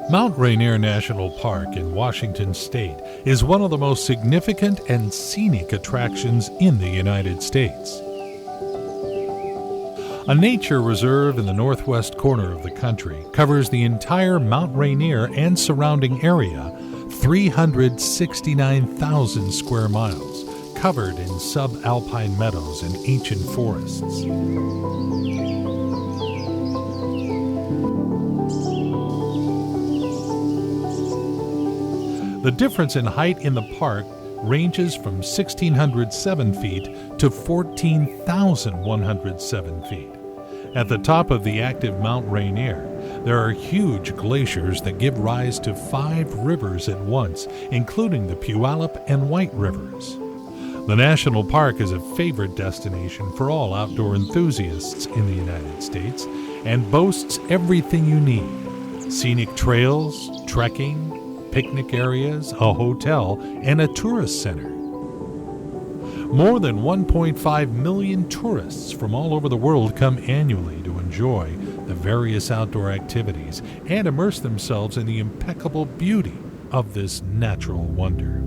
Mount Rainier National Park in Washington State is one of the most significant and scenic attractions in the United States. A nature reserve in the northwest corner of the country covers the entire Mount Rainier and surrounding area, 369,000 square miles, covered in subalpine meadows and ancient forests. The difference in height in the park ranges from 1,607 feet to 14,107 feet. At the top of the active Mount Rainier, there are huge glaciers that give rise to 5 rivers at once, including the Puyallup and White Rivers. The national park is a favorite destination for all outdoor enthusiasts in the United States and boasts everything you need: scenic trails, trekking, picnic areas, a hotel, and a tourist center. More than 1.5 million tourists from all over the world come annually to enjoy the various outdoor activities and immerse themselves in the impeccable beauty of this natural wonder.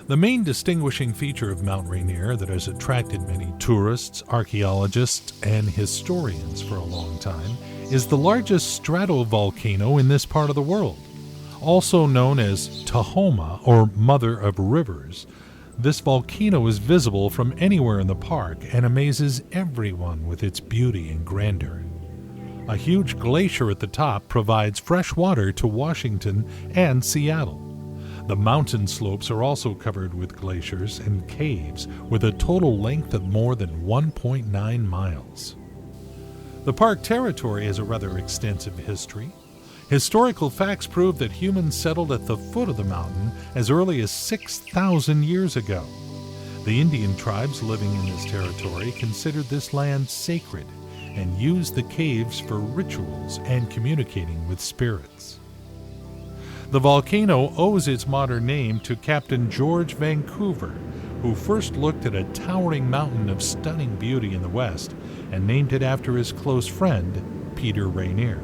The main distinguishing feature of Mount Rainier that has attracted many tourists, archaeologists, and historians for a long time is the largest stratovolcano in this part of the world. Also known as Tahoma, or Mother of Rivers, this volcano is visible from anywhere in the park and amazes everyone with its beauty and grandeur. A huge glacier at the top provides fresh water to Washington and Seattle. The mountain slopes are also covered with glaciers and caves with a total length of more than 1.9 miles. The park territory has a rather extensive history. Historical facts prove that humans settled at the foot of the mountain as early as 6,000 years ago. The Indian tribes living in this territory considered this land sacred and used the caves for rituals and communicating with spirits. The volcano owes its modern name to Captain George Vancouver, who first looked at a towering mountain of stunning beauty in the west and named it after his close friend, Peter Rainier.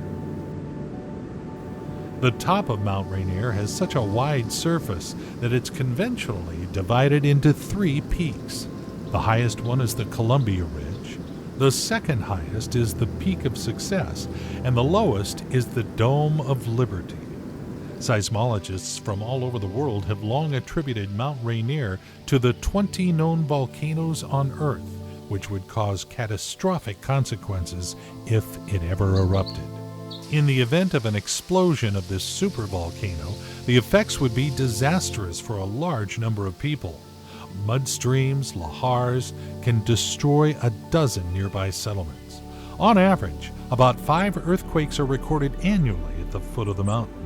The top of Mount Rainier has such a wide surface that it's conventionally divided into 3 peaks. The highest one is the Columbia Ridge, the second highest is the Peak of Success, and the lowest is the Dome of Liberty. Seismologists from all over the world have long attributed Mount Rainier to the 20 known volcanoes on Earth, which would cause catastrophic consequences if it ever erupted. In the event of an explosion of this supervolcano, the effects would be disastrous for a large number of people. Mudstreams, lahars, can destroy a dozen nearby settlements. On average, about 5 earthquakes are recorded annually at the foot of the mountain.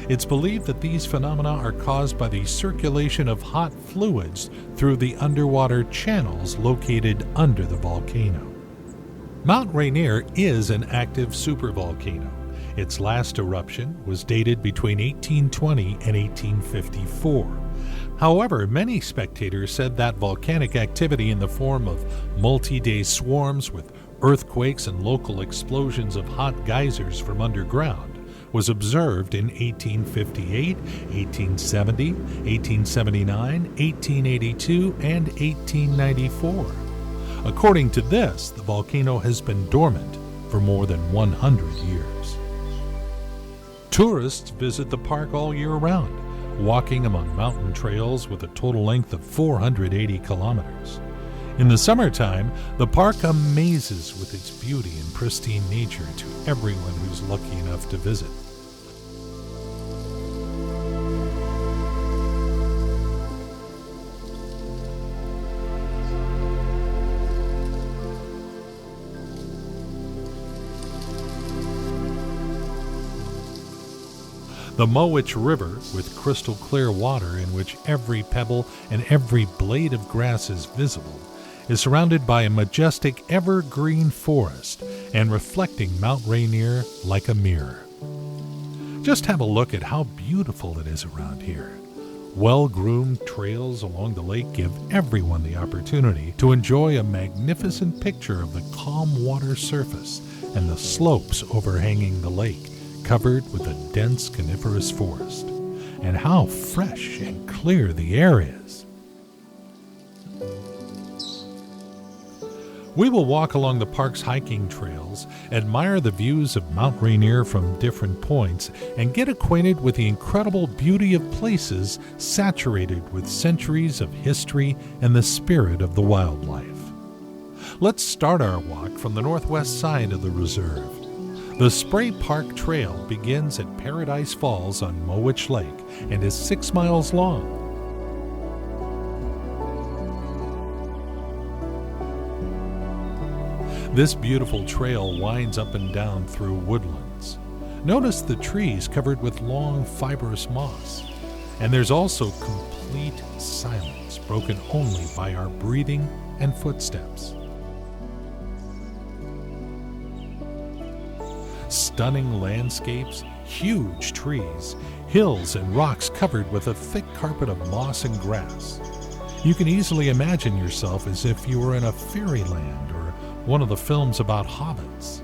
It's believed that these phenomena are caused by the circulation of hot fluids through the underwater channels located under the volcano. Mount Rainier is an active supervolcano. Its last eruption was dated between 1820 and 1854. However, many spectators said that volcanic activity in the form of multi-day swarms with earthquakes and local explosions of hot geysers from underground was observed in 1858, 1870, 1879, 1882, and 1894. According to this, the volcano has been dormant for more than 100 years. Tourists visit the park all year round, walking among mountain trails with a total length of 480 kilometers. In the summertime, the park amazes with its beauty and pristine nature to everyone who's lucky enough to visit. The Mowich River, with crystal clear water in which every pebble and every blade of grass is visible, is surrounded by a majestic evergreen forest and reflecting Mount Rainier like a mirror. Just have a look at how beautiful it is around here. Well-groomed trails along the lake give everyone the opportunity to enjoy a magnificent picture of the calm water surface and the slopes overhanging the lake, covered with a dense coniferous forest. And how fresh and clear the air is. We will walk along the park's hiking trails, admire the views of Mount Rainier from different points, and get acquainted with the incredible beauty of places saturated with centuries of history and the spirit of the wildlife. Let's start our walk from the northwest side of the reserve. The Spray Park Trail begins at Paradise Falls on Mowich Lake and is 6 miles long. This beautiful trail winds up and down through woodlands. Notice the trees covered with long fibrous moss. And there's also complete silence, broken only by our breathing and footsteps. Stunning landscapes, huge trees, hills and rocks covered with a thick carpet of moss and grass. You can easily imagine yourself as if you were in a fairyland or one of the films about hobbits.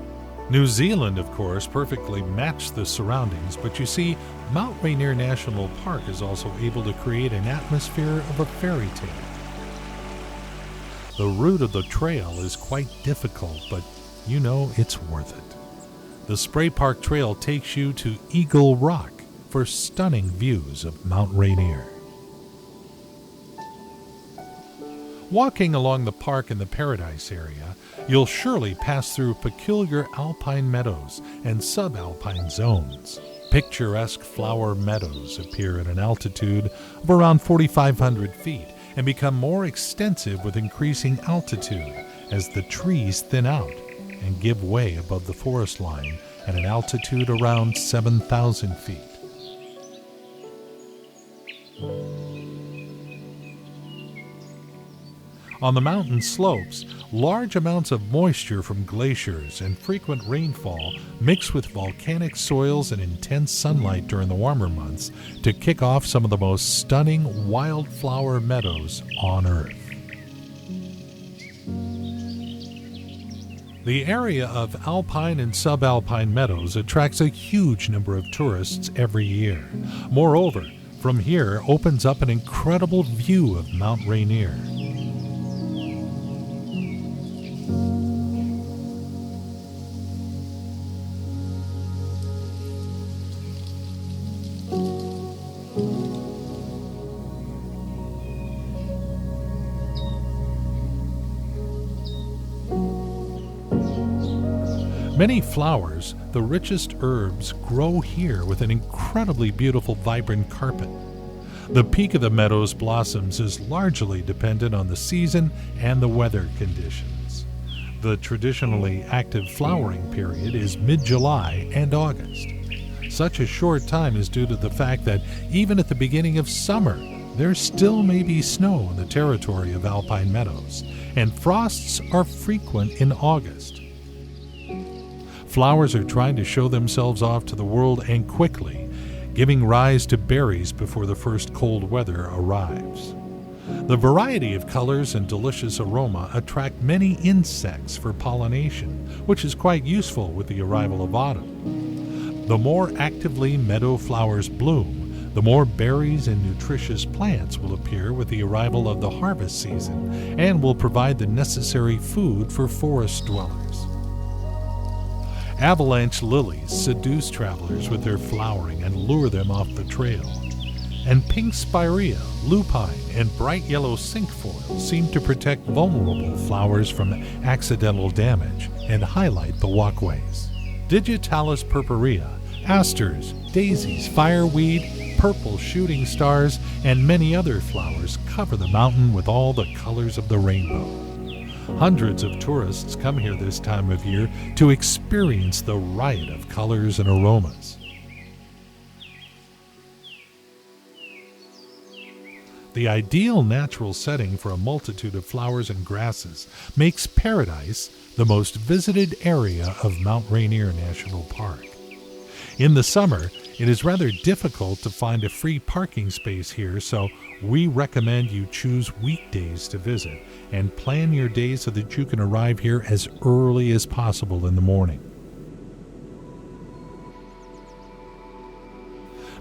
New Zealand, of course, perfectly matched the surroundings, but you see, Mount Rainier National Park is also able to create an atmosphere of a fairy tale. The route of the trail is quite difficult, but you know it's worth it. The Spray Park Trail takes you to Eagle Rock for stunning views of Mount Rainier. Walking along the park in the Paradise area, you'll surely pass through peculiar alpine meadows and subalpine zones. Picturesque flower meadows appear at an altitude of around 4,500 feet and become more extensive with increasing altitude as the trees thin out and give way above the forest line at an altitude around 7,000 feet. On the mountain slopes, large amounts of moisture from glaciers and frequent rainfall mix with volcanic soils and intense sunlight during the warmer months to kick off some of the most stunning wildflower meadows on Earth. The area of alpine and subalpine meadows attracts a huge number of tourists every year. Moreover, from here opens up an incredible view of Mount Rainier. Many flowers, the richest herbs, grow here with an incredibly beautiful, vibrant carpet. The peak of the meadow's blossoms is largely dependent on the season and the weather conditions. The traditionally active flowering period is mid-July and August. Such a short time is due to the fact that even at the beginning of summer, there still may be snow in the territory of alpine meadows, and frosts are frequent in August. Flowers are trying to show themselves off to the world and quickly, giving rise to berries before the first cold weather arrives. The variety of colors and delicious aroma attract many insects for pollination, which is quite useful with the arrival of autumn. The more actively meadow flowers bloom, the more berries and nutritious plants will appear with the arrival of the harvest season and will provide the necessary food for forest dwellers. Avalanche lilies seduce travelers with their flowering and lure them off the trail. And pink spirea, lupine, and bright yellow cinquefoil seem to protect vulnerable flowers from accidental damage and highlight the walkways. Digitalis purpurea, asters, daisies, fireweed, purple shooting stars, and many other flowers cover the mountain with all the colors of the rainbow. Hundreds of tourists come here this time of year to experience the riot of colors and aromas. The ideal natural setting for a multitude of flowers and grasses makes Paradise the most visited area of Mount Rainier National Park. In the summer, It is rather difficult to find a free parking space here, so we recommend you choose weekdays to visit and plan your day so that you can arrive here as early as possible in the morning.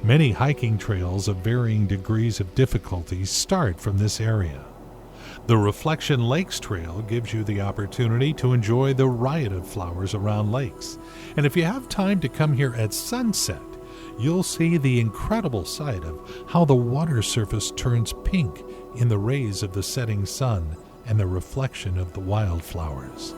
Many hiking trails of varying degrees of difficulty start from this area. The Reflection Lakes Trail gives you the opportunity to enjoy the riot of flowers around lakes. And if you have time to come here at sunset, you'll see the incredible sight of how the water surface turns pink in the rays of the setting sun and the reflection of the wildflowers.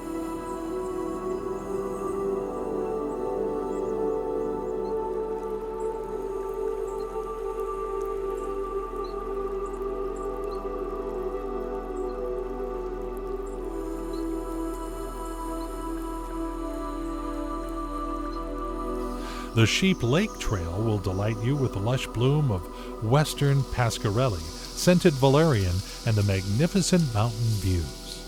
The Sheep Lake Trail will delight you with the lush bloom of western pasquarelli, scented valerian, and the magnificent mountain views.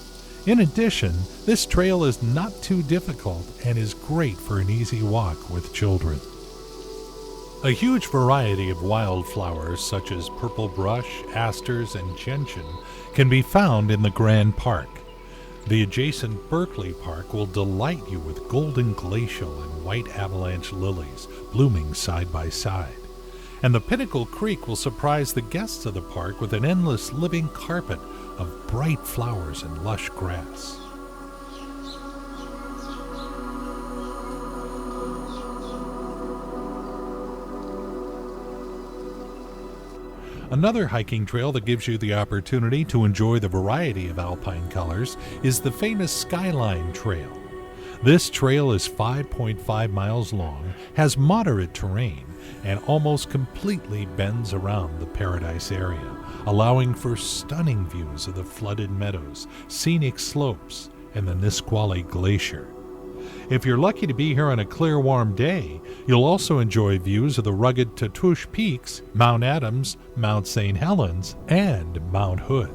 In addition, this trail is not too difficult and is great for an easy walk with children. A huge variety of wildflowers such as purple brush, asters, and gentian can be found in the Grand Park. The adjacent Berkeley Park will delight you with golden glacial and white avalanche lilies blooming side by side. And the Pinnacle Creek will surprise the guests of the park with an endless living carpet of bright flowers and lush grass. Another hiking trail that gives you the opportunity to enjoy the variety of alpine colors is the famous Skyline Trail. This trail is 5.5 miles long, has moderate terrain, and almost completely bends around the Paradise area, allowing for stunning views of the flooded meadows, scenic slopes, and the Nisqually Glacier. If you're lucky to be here on a clear, warm day, you'll also enjoy views of the rugged Tatoosh Peaks, Mount Adams, Mount St. Helens, and Mount Hood.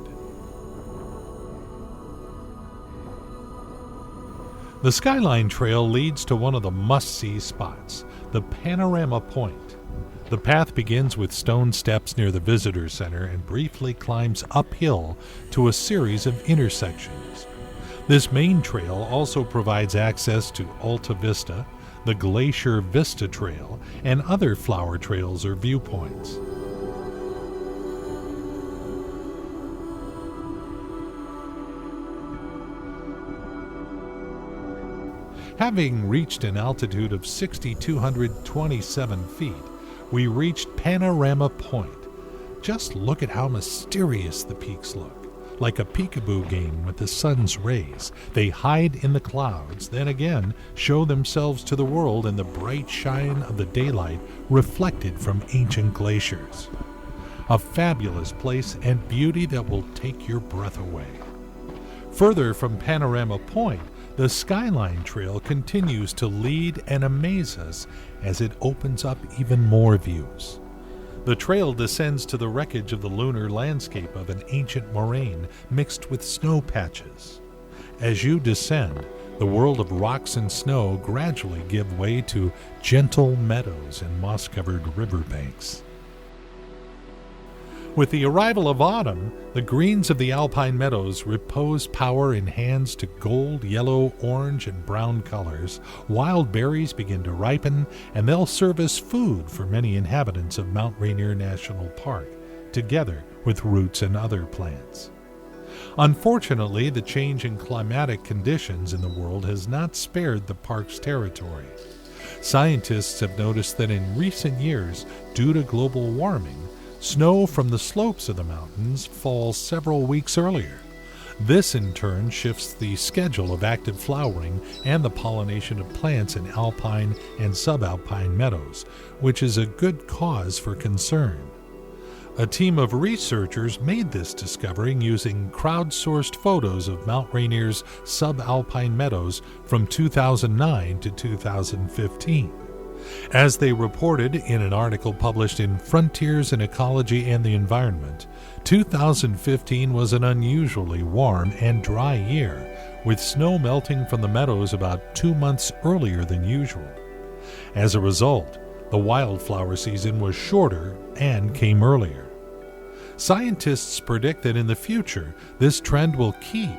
The Skyline Trail leads to one of the must-see spots, the Panorama Point. The path begins with stone steps near the visitor center and briefly climbs uphill to a series of intersections. This main trail also provides access to Alta Vista, the Glacier Vista Trail, and other flower trails or viewpoints. Having reached an altitude of 6,227 feet, we reached Panorama Point. Just look at how mysterious the peaks look. Like a peekaboo game with the sun's rays, they hide in the clouds, then again show themselves to the world in the bright shine of the daylight reflected from ancient glaciers. A fabulous place and beauty that will take your breath away. Further from Panorama Point, the Skyline Trail continues to lead and amaze us as it opens up even more views. The trail descends to the wreckage of the lunar landscape of an ancient moraine mixed with snow patches. As you descend, the world of rocks and snow gradually give way to gentle meadows and moss-covered riverbanks. With the arrival of autumn, the greens of the alpine meadows repose power in hands to gold, yellow, orange, and brown colors. Wild berries begin to ripen, and they'll serve as food for many inhabitants of Mount Rainier National Park, together with roots and other plants. Unfortunately, the change in climatic conditions in the world has not spared the park's territory. Scientists have noticed that in recent years, due to global warming, snow from the slopes of the mountains falls several weeks earlier. This in turn shifts the schedule of active flowering and the pollination of plants in alpine and subalpine meadows, which is a good cause for concern. A team of researchers made this discovery using crowdsourced photos of Mount Rainier's subalpine meadows from 2009 to 2015. As they reported in an article published in Frontiers in Ecology and the Environment, 2015 was an unusually warm and dry year, with snow melting from the meadows about 2 months earlier than usual. As a result, The wildflower season was shorter and came earlier. Scientists predict that in the future, this trend will keep,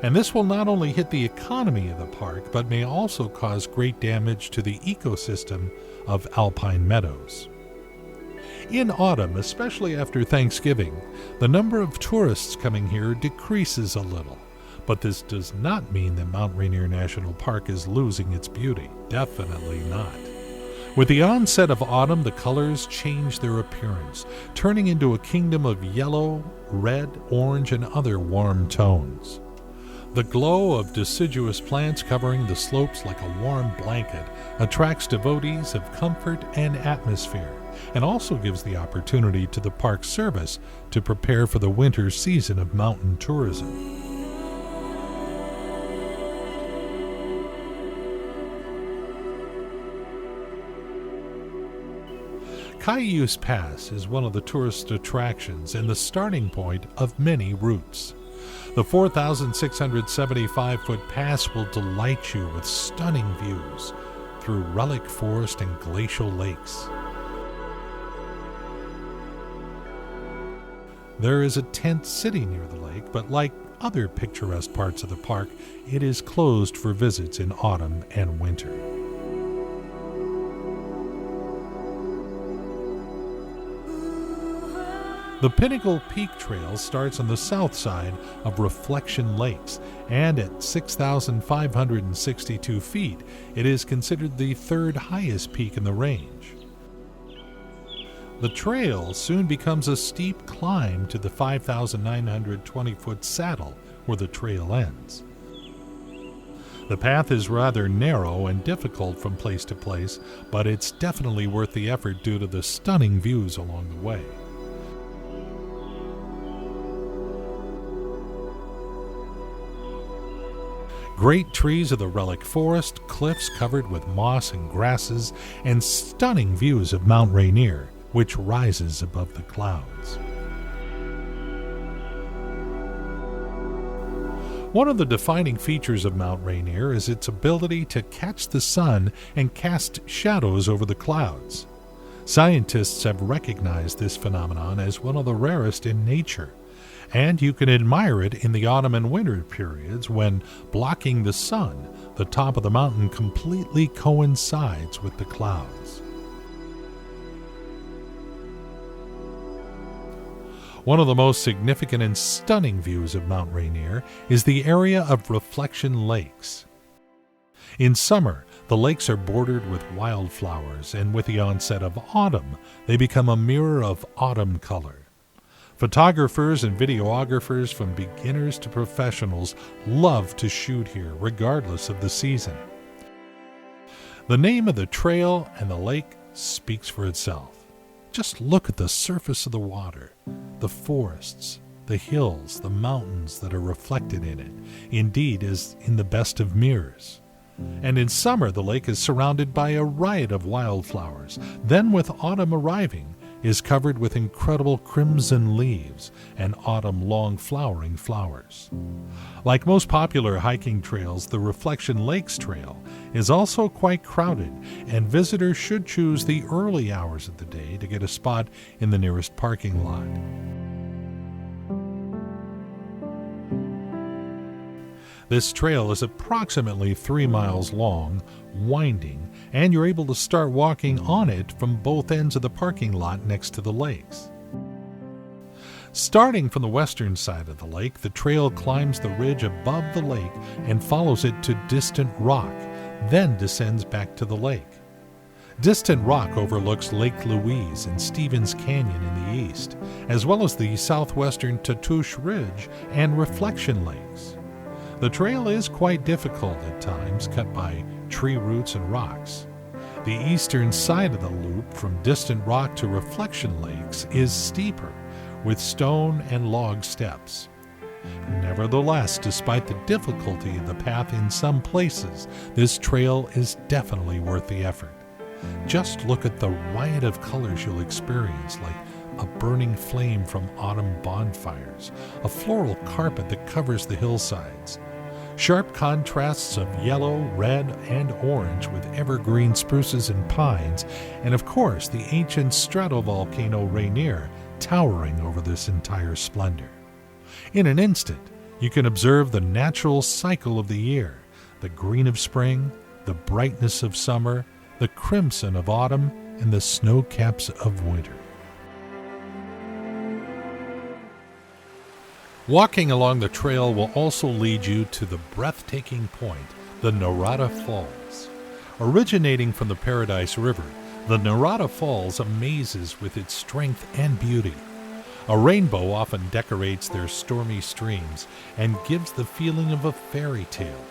and this will not only hit the economy of the park, but may also cause great damage to the ecosystem of alpine meadows. In autumn, especially after Thanksgiving, the number of tourists coming here decreases a little, but this does not mean that Mount Rainier National Park is losing its beauty. Definitely not. With the onset of autumn, the colors change their appearance, turning into a kingdom of yellow, red, orange, and other warm tones. The glow of deciduous plants covering the slopes like a warm blanket attracts devotees of comfort and atmosphere, and also gives the opportunity to the Park Service to prepare for the winter season of mountain tourism. Cayuse Pass is one of the tourist attractions and the starting point of many routes. The 4,675-foot pass will delight you with stunning views through relic forest and glacial lakes. There is a tent city near the lake, but like other picturesque parts of the park, it is closed for visits in autumn and winter. The Pinnacle Peak Trail starts on the south side of Reflection Lakes, and at 6,562 feet, it is considered the third highest peak in the range. The trail soon becomes a steep climb to the 5,920-foot saddle where the trail ends. The path is rather narrow and difficult from place to place, but it's definitely worth the effort due to the stunning views along the way. Great trees of the relic forest, cliffs covered with moss and grasses, and stunning views of Mount Rainier, which rises above the clouds. One of the defining features of Mount Rainier is its ability to catch the sun and cast shadows over the clouds. Scientists have recognized this phenomenon as one of the rarest in nature, and you can admire it in the autumn and winter periods when, blocking the sun, the top of the mountain completely coincides with the clouds. One of the most significant and stunning views of Mount Rainier is the area of Reflection Lakes. In summer, the lakes are bordered with wildflowers, and with the onset of autumn, they become a mirror of autumn color. Photographers and videographers from beginners to professionals love to shoot here regardless of the season. The name of the trail and the lake speaks for itself. Just look at the surface of the water, the forests, the hills, the mountains that are reflected in it, indeed as in the best of mirrors. And in summer the lake is surrounded by a riot of wildflowers. Then with autumn arriving, is covered with incredible crimson leaves and autumn long flowering flowers. Like most popular hiking trails, the Reflection Lakes Trail is also quite crowded, and visitors should choose the early hours of the day to get a spot in the nearest parking lot. This trail is approximately 3 miles long, winding, and you're able to start walking on it from both ends of the parking lot next to the lakes. Starting from the western side of the lake, the trail climbs the ridge above the lake and follows it to Distant Rock, then descends back to the lake. Distant Rock overlooks Lake Louise and Stevens Canyon in the east, as well as the southwestern Tatoosh Ridge and Reflection Lakes. The trail is quite difficult at times, cut by tree roots and rocks. The eastern side of the loop from Distant Rock to Reflection Lakes is steeper, with stone and log steps. Nevertheless, despite the difficulty of the path in some places, this trail is definitely worth the effort. Just look at the riot of colors you'll experience, like a burning flame from autumn bonfires, a floral carpet that covers the hillsides, Sharp contrasts of yellow, red, and orange with evergreen spruces and pines, and of course the ancient stratovolcano Rainier towering over this entire splendor. In an instant, you can observe the natural cycle of the year, the green of spring, the brightness of summer, the crimson of autumn, and the snow caps of winter. Walking along the trail will also lead you to the breathtaking point, the Myrtle Falls. Originating from the Paradise River, the Myrtle Falls amazes with its strength and beauty. A rainbow often decorates their stormy streams and gives the feeling of a fairy tale.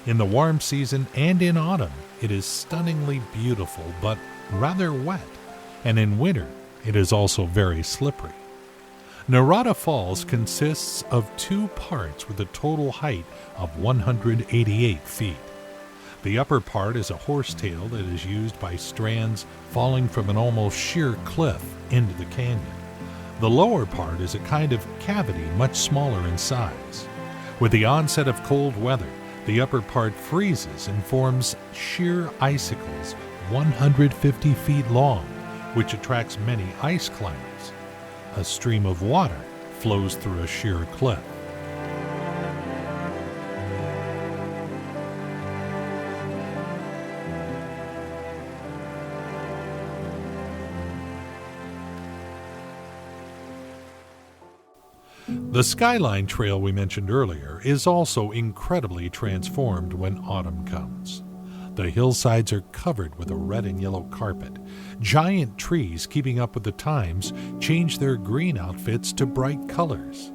In the warm season and in autumn, it is stunningly beautiful but rather wet, and in winter, it is also very slippery. Myrtle Falls consists of two parts with a total height of 188 feet. The upper part is a horsetail that is used by strands falling from an almost sheer cliff into the canyon. The lower part is a kind of cavity much smaller in size. With the onset of cold weather, the upper part freezes and forms sheer icicles 150 feet long, which attracts many ice climbers. A stream of water flows through a sheer cliff. The Skyline Trail we mentioned earlier is also incredibly transformed when autumn comes. The hillsides are covered with a red and yellow carpet. Giant trees, keeping up with the times, change their green outfits to bright colors.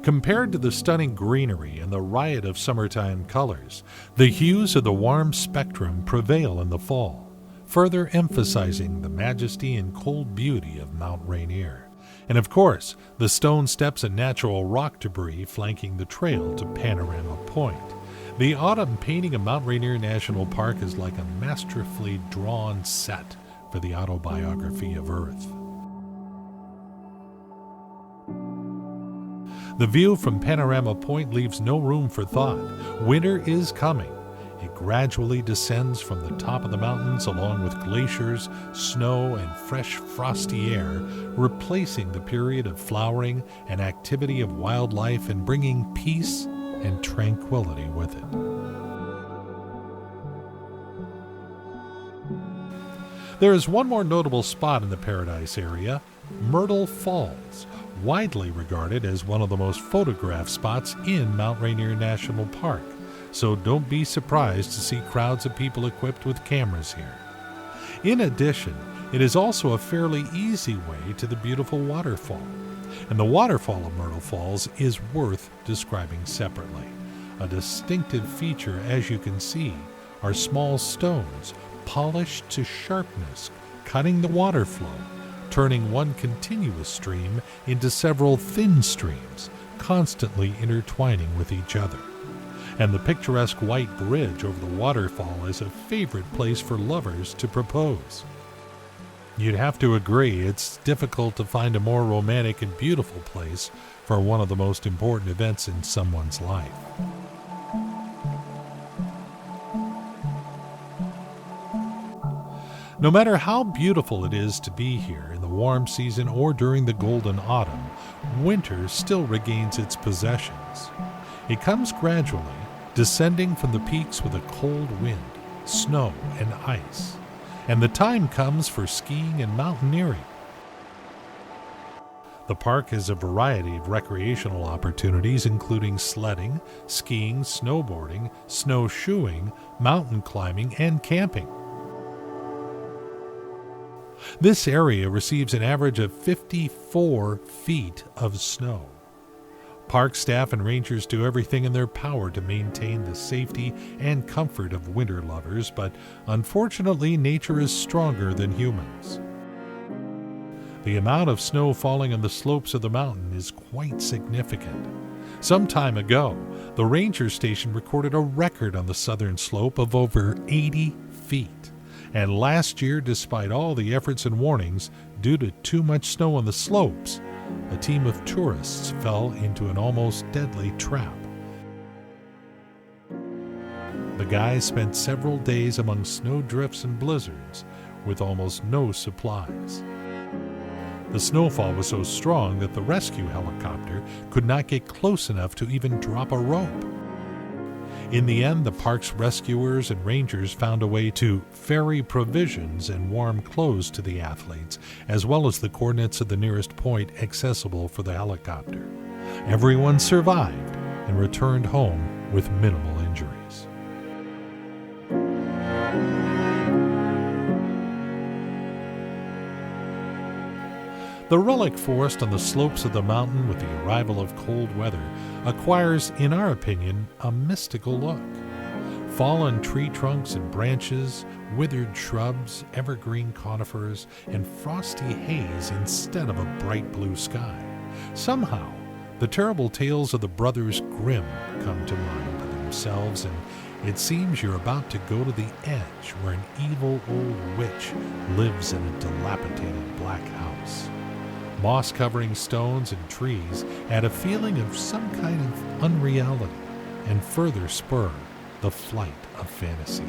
Compared to the stunning greenery and the riot of summertime colors, the hues of the warm spectrum prevail in the fall, further emphasizing the majesty and cold beauty of Mount Rainier. And of course, the stone steps and natural rock debris flanking the trail to Panorama Point. The autumn painting of Mount Rainier National Park is like a masterfully drawn set for the autobiography of Earth. The view from Panorama Point leaves no room for thought. Winter is coming. It gradually descends from the top of the mountains along with glaciers, snow, and fresh frosty air, replacing the period of flowering and activity of wildlife and bringing peace and tranquility with it. There is one more notable spot in the Paradise area, Myrtle Falls, widely regarded as one of the most photographed spots in Mount Rainier National Park, so don't be surprised to see crowds of people equipped with cameras here. In addition, it is also a fairly easy way to the beautiful waterfall. And the waterfall of Myrtle Falls is worth describing separately. A distinctive feature, as you can see, are small stones polished to sharpness, cutting the water flow, turning one continuous stream into several thin streams, constantly intertwining with each other. And the picturesque white bridge over the waterfall is a favorite place for lovers to propose. You'd have to agree it's difficult to find a more romantic and beautiful place for one of the most important events in someone's life. No matter how beautiful it is to be here in the warm season or during the golden autumn, winter still regains its possessions. It comes gradually, descending from the peaks with a cold wind, snow, and ice. And the time comes for skiing and mountaineering. The park has a variety of recreational opportunities, including sledding, skiing, snowboarding, snowshoeing, mountain climbing, and camping. This area receives an average of 54 feet of snow. Park staff and rangers do everything in their power to maintain the safety and comfort of winter lovers, but unfortunately, nature is stronger than humans. The amount of snow falling on the slopes of the mountain is quite significant. Some time ago, the ranger station recorded a record on the southern slope of over 80 feet. And last year, despite all the efforts and warnings, due to too much snow on the slopes, a team of tourists fell into an almost deadly trap. The guys spent several days among snow drifts and blizzards with almost no supplies. The snowfall was so strong that the rescue helicopter could not get close enough to even drop a rope. In the end, the park's rescuers and rangers found a way to ferry provisions and warm clothes to the athletes, as well as the coordinates of the nearest point accessible for the helicopter. Everyone survived and returned home with minimal injuries. The relic forest on the slopes of the mountain with the arrival of cold weather acquires, in our opinion, a mystical look. Fallen tree trunks and branches, withered shrubs, evergreen conifers, and frosty haze instead of a bright blue sky. Somehow, the terrible tales of the Brothers Grimm come to mind of themselves, and it seems you're about to go to the edge where an evil old witch lives in a dilapidated black house. Moss-covering stones and trees add a feeling of some kind of unreality and further spur the flight of fantasy.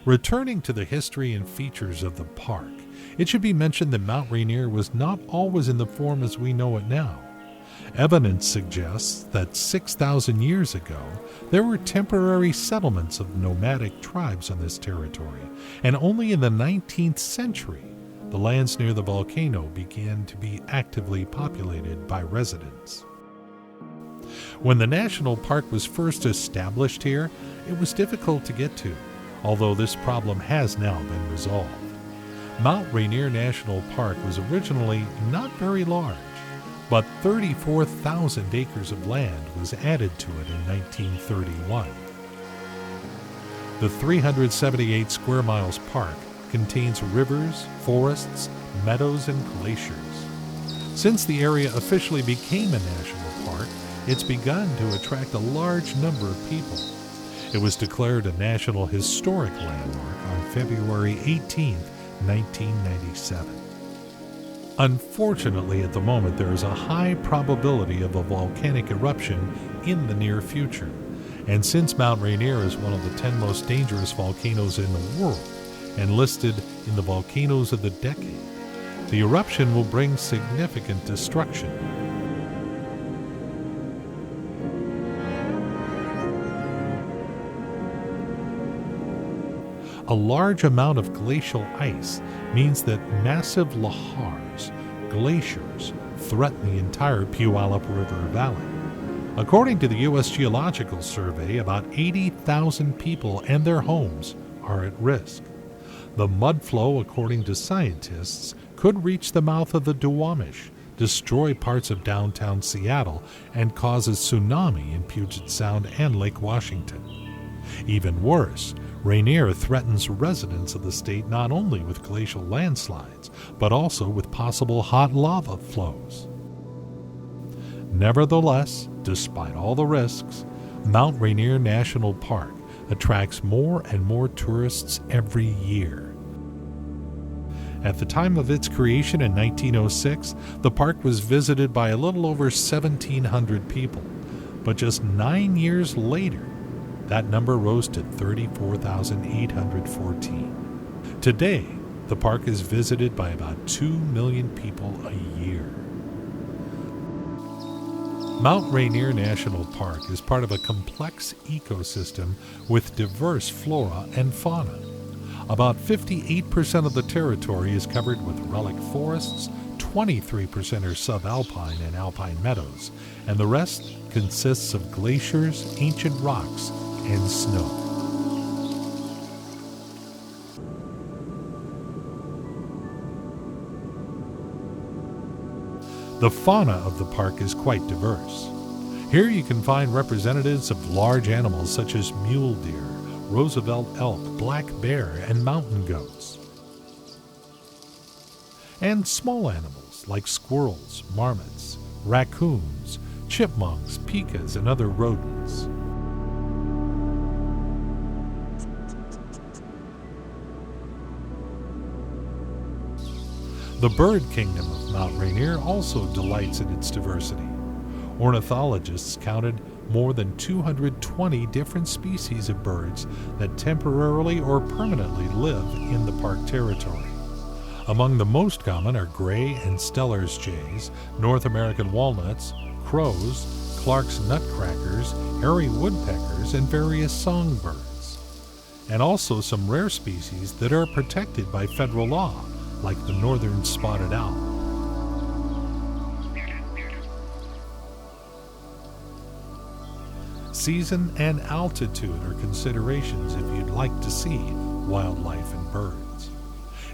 Returning to the history and features of the park, it should be mentioned that Mount Rainier was not always in the form as we know it now. Evidence suggests that 6,000 years ago, there were temporary settlements of nomadic tribes on this territory, and only in the 19th century, the lands near the volcano began to be actively populated by residents. When the national park was first established here, it was difficult to get to, although this problem has now been resolved. Mount Rainier National Park was originally not very large, but 34,000 acres of land was added to it in 1931. The 378 square miles park contains rivers, forests, meadows, and glaciers. Since the area officially became a national park, it's begun to attract a large number of people. It was declared a National Historic Landmark on February 18, 1997. Unfortunately, at the moment, there is a high probability of a volcanic eruption in the near future. And since Mount Rainier is one of the 10 most dangerous volcanoes in the world and listed in the volcanoes of the decade, the eruption will bring significant destruction. A large amount of glacial ice means that massive lahars, glaciers, threaten the entire Puyallup River Valley. According to the U.S. Geological Survey, about 80,000 people and their homes are at risk. The mud flow, according to scientists, could reach the mouth of the Duwamish, destroy parts of downtown Seattle, and cause a tsunami in Puget Sound and Lake Washington. Even worse, Rainier threatens residents of the state not only with glacial landslides, but also with possible hot lava flows. Nevertheless, despite all the risks, Mount Rainier National Park attracts more and more tourists every year. At the time of its creation in 1906, the park was visited by a little over 1,700 people, but just 9 years later, that number rose to 34,814. Today, the park is visited by about 2 million people a year. Mount Rainier National Park is part of a complex ecosystem with diverse flora and fauna. About 58% of the territory is covered with relic forests, 23% are subalpine and alpine meadows, and the rest consists of glaciers, ancient rocks, and snow. The fauna of the park is quite diverse. Here you can find representatives of large animals such as mule deer, Roosevelt elk, black bear, and mountain goats. And small animals like squirrels, marmots, raccoons, chipmunks, pikas, and other rodents. The bird kingdom of Mount Rainier also delights in its diversity. Ornithologists counted more than 220 different species of birds that temporarily or permanently live in the park territory. Among the most common are gray and Steller's jays, North American walnuts, crows, Clark's nutcrackers, hairy woodpeckers, and various songbirds. And also some rare species that are protected by federal law, like the northern spotted owl. Season and altitude are considerations if you'd like to see wildlife and birds.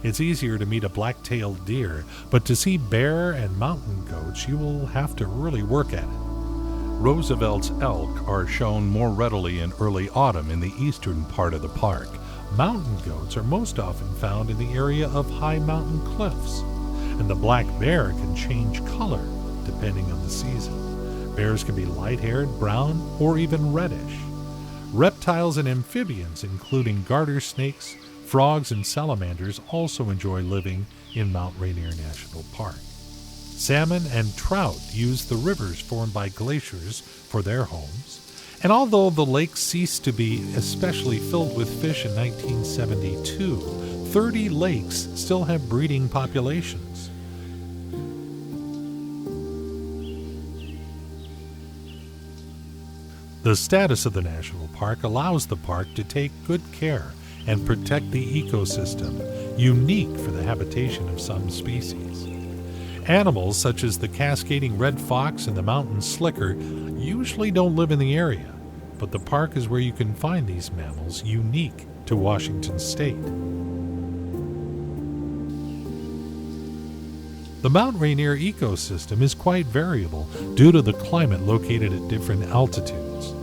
It's easier to meet a black-tailed deer, but to see bear and mountain goats, you will have to really work at it. Roosevelt's elk are shown more readily in early autumn in the eastern part of the park. Mountain goats are most often found in the area of high mountain cliffs, and the black bear can change color depending on the season. Bears can be light-haired, brown, or even reddish. Reptiles and amphibians, including garter snakes, frogs, and salamanders, also enjoy living in Mount Rainier National Park. Salmon and trout use the rivers formed by glaciers for their homes. And although the lake ceased to be especially filled with fish in 1972, 30 lakes still have breeding populations. The status of the national park allows the park to take good care and protect the ecosystem, unique for the habitation of some species. Animals such as the cascading red fox and the mountain slicker usually don't live in the area, but the park is where you can find these mammals unique to Washington state. The Mount Rainier ecosystem is quite variable due to the climate located at different altitudes.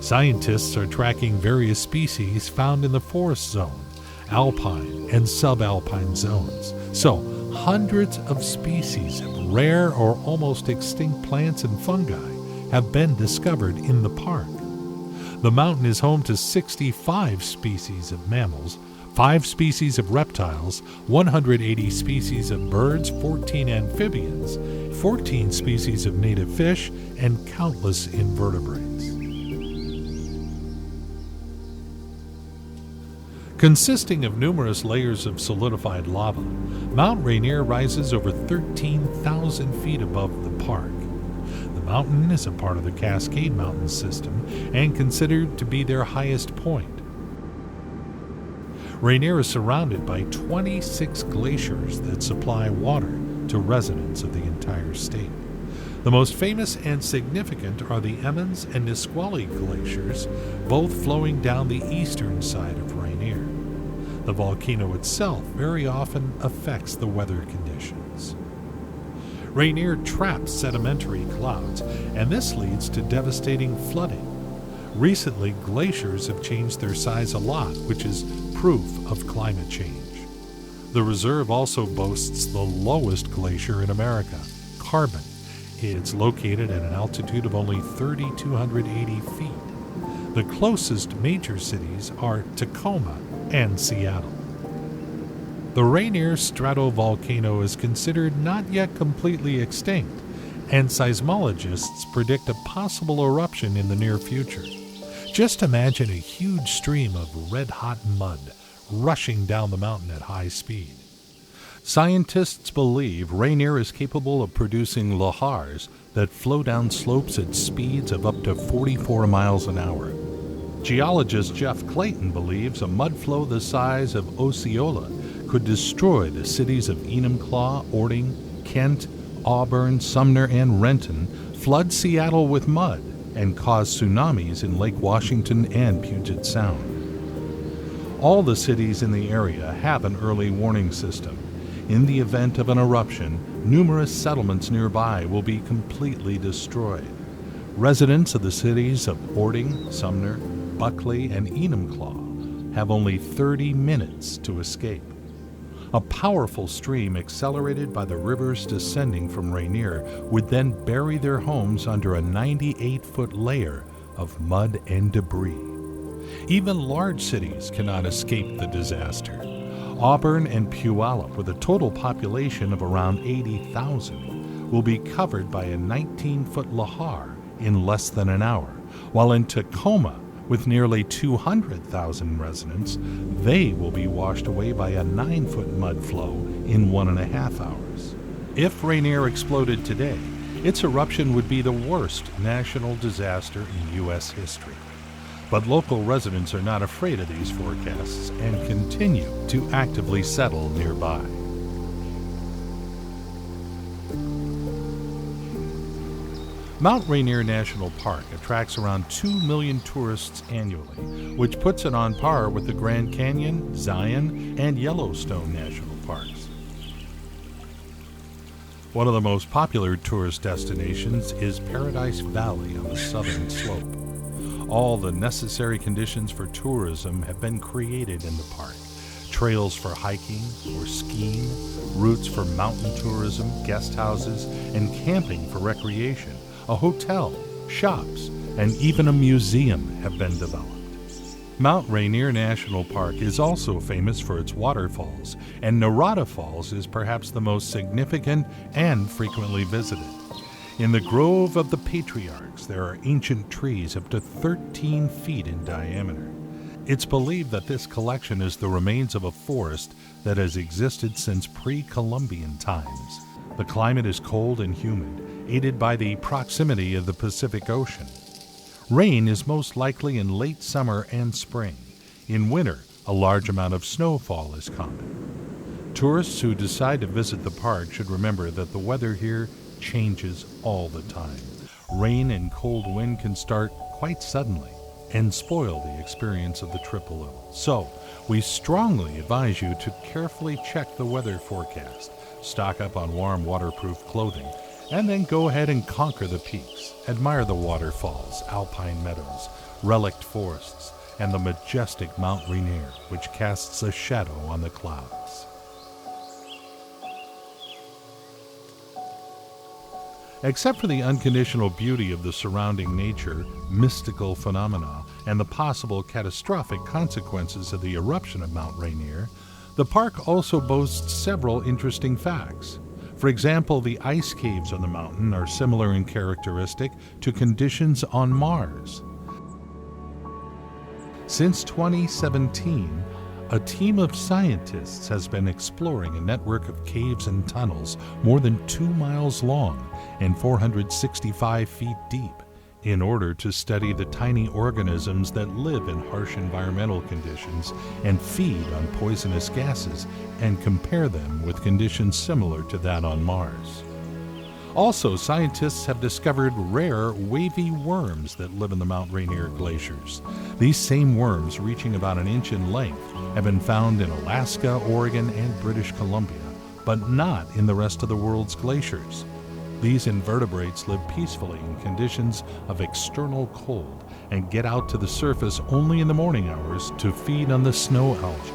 Scientists are tracking various species found in the forest zone, alpine, and subalpine zones. So, hundreds of species of rare or almost extinct plants and fungi have been discovered in the park. The mountain is home to 65 species of mammals, 5 species of reptiles, 180 species of birds, 14 amphibians, 14 species of native fish, and countless invertebrates. Consisting of numerous layers of solidified lava, Mount Rainier rises over 13,000 feet above the park. The mountain is a part of the Cascade Mountain system and considered to be their highest point. Rainier is surrounded by 26 glaciers that supply water to residents of the entire state. The most famous and significant are the Emmons and Nisqually glaciers, both flowing down the eastern side of Rainier. The volcano itself very often affects the weather conditions. Rainier traps sedimentary clouds, and this leads to devastating flooding. Recently, glaciers have changed their size a lot, which is proof of climate change. The reserve also boasts the lowest glacier in America, Carbon. It's located at an altitude of only 3,280 feet. The closest major cities are Tacoma and Seattle. The Rainier stratovolcano is considered not yet completely extinct, and seismologists predict a possible eruption in the near future. Just imagine a huge stream of red-hot mud rushing down the mountain at high speed. Scientists believe Rainier is capable of producing lahars that flow down slopes at speeds of up to 44 miles an hour. Geologist Jeff Clayton believes a mudflow the size of Osceola could destroy the cities of Enumclaw, Orting, Kent, Auburn, Sumner, and Renton, flood Seattle with mud, and cause tsunamis in Lake Washington and Puget Sound. All the cities in the area have an early warning system. In the event of an eruption, numerous settlements nearby will be completely destroyed. Residents of the cities of Orting, Sumner, Buckley, and Enumclaw have only 30 minutes to escape. A powerful stream accelerated by the rivers descending from Rainier would then bury their homes under a 98-foot layer of mud and debris. Even large cities cannot escape the disaster. Auburn and Puyallup, with a total population of around 80,000, will be covered by a 19-foot lahar in less than an hour, while in Tacoma, with nearly 200,000 residents, they will be washed away by a 9-foot mud flow in 1.5 hours. If Rainier exploded today, its eruption would be the worst national disaster in U.S. history. But local residents are not afraid of these forecasts and continue to actively settle nearby. Mount Rainier National Park attracts around 2 million tourists annually, which puts it on par with the Grand Canyon, Zion, and Yellowstone National Parks. One of the most popular tourist destinations is Paradise Valley on the southern slope. All the necessary conditions for tourism have been created in the park. Trails for hiking or skiing, routes for mountain tourism, guest houses, and camping for recreation. A hotel, shops, and even a museum have been developed. Mount Rainier National Park is also famous for its waterfalls, and Narration Falls is perhaps the most significant and frequently visited. In the Grove of the Patriarchs, there are ancient trees up to 13 feet in diameter. It's believed that this collection is the remains of a forest that has existed since pre-Columbian times. The climate is cold and humid, aided by the proximity of the Pacific Ocean. Rain is most likely in late summer and spring. In winter, a large amount of snowfall is common. Tourists who decide to visit the park should remember that the weather here changes all the time. Rain and cold wind can start quite suddenly and spoil the experience of the trip a little. So, we strongly advise you to carefully check the weather forecast, stock up on warm, waterproof clothing, and then go ahead and conquer the peaks. Admire the waterfalls, alpine meadows, relict forests, and the majestic Mount Rainier, which casts a shadow on the clouds. Except for the unconditional beauty of the surrounding nature, mystical phenomena, and the possible catastrophic consequences of the eruption of Mount Rainier, the park also boasts several interesting facts. For example, the ice caves on the mountain are similar in characteristic to conditions on Mars. Since 2017, a team of scientists has been exploring a network of caves and tunnels more than 2 miles long and 465 feet deep in order to study the tiny organisms that live in harsh environmental conditions and feed on poisonous gases and compare them with conditions similar to that on Mars. Also, scientists have discovered rare wavy worms that live in the Mount Rainier glaciers. These same worms, reaching about an inch in length, have been found in Alaska, Oregon, and British Columbia, but not in the rest of the world's glaciers. These invertebrates live peacefully in conditions of external cold and get out to the surface only in the morning hours to feed on the snow algae.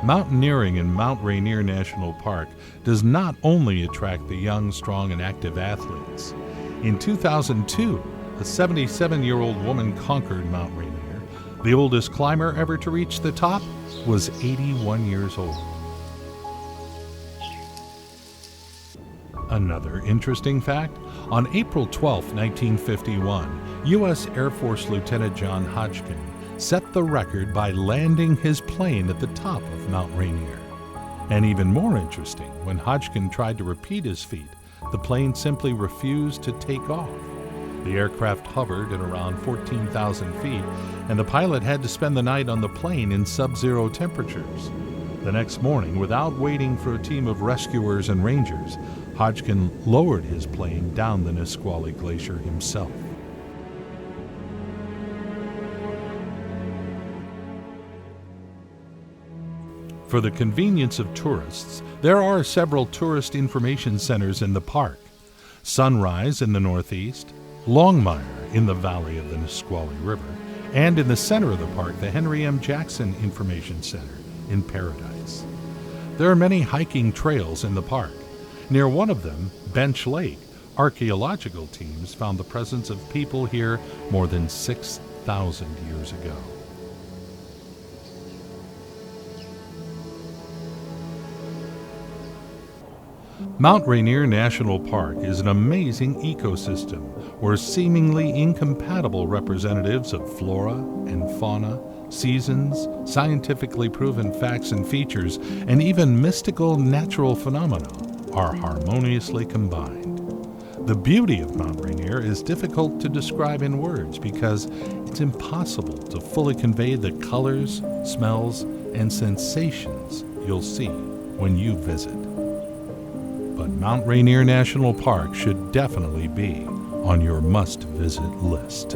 Mountaineering in Mount Rainier National Park does not only attract the young, strong, and active athletes. In 2002, a 77-year-old woman conquered Mount Rainier. The oldest climber ever to reach the top was 81 years old. Another interesting fact, on April 12, 1951, U.S. Air Force Lieutenant John Hodgkin set the record by landing his plane at the top of Mount Rainier. And even more interesting, when Hodgkin tried to repeat his feat, the plane simply refused to take off. The aircraft hovered at around 14,000 feet, and the pilot had to spend the night on the plane in sub-zero temperatures. The next morning, without waiting for a team of rescuers and rangers, Hodgkin lowered his plane down the Nisqually Glacier himself. For the convenience of tourists, there are several tourist information centers in the park. Sunrise in the northeast, Longmire in the valley of the Nisqually River, and in the center of the park, the Henry M. Jackson Information Center in Paradise. There are many hiking trails in the park. Near one of them, Bench Lake, archaeological teams found the presence of people here more than 6,000 years ago. Mount Rainier National Park is an amazing ecosystem where seemingly incompatible representatives of flora and fauna, seasons, scientifically proven facts and features, and even mystical natural phenomena are harmoniously combined. The beauty of Mount Rainier is difficult to describe in words because it's impossible to fully convey the colors, smells, and sensations you'll see when you visit. But Mount Rainier National Park should definitely be on your must-visit list.